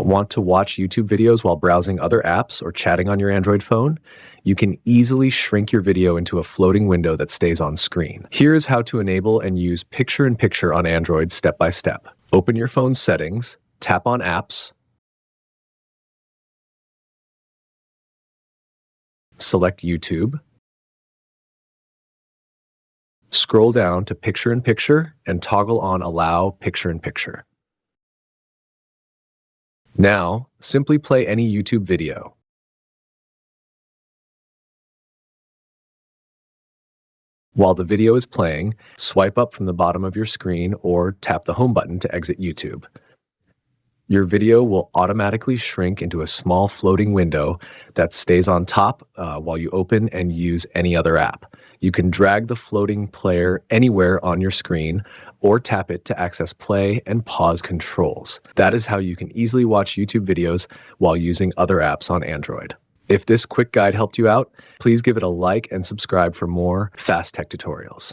Want to watch YouTube videos while browsing other apps or chatting on your Android phone? You can easily shrink your video into a floating window that stays on screen. Here is how to enable and use picture-in-picture on Android step by step. Open your phone's settings, tap on Apps, select YouTube, scroll down to Picture-in-Picture and toggle on Allow Picture-in-Picture. Now, simply play any YouTube video. While the video is playing, swipe up from the bottom of your screen or tap the home button to exit YouTube. Your video will automatically shrink into a small floating window that stays on top while you open and use any other app. You can drag the floating player anywhere on your screen or tap it to access play and pause controls. That is how you can easily watch YouTube videos while using other apps on Android. If this quick guide helped you out, please give it a like and subscribe for more fast tech tutorials.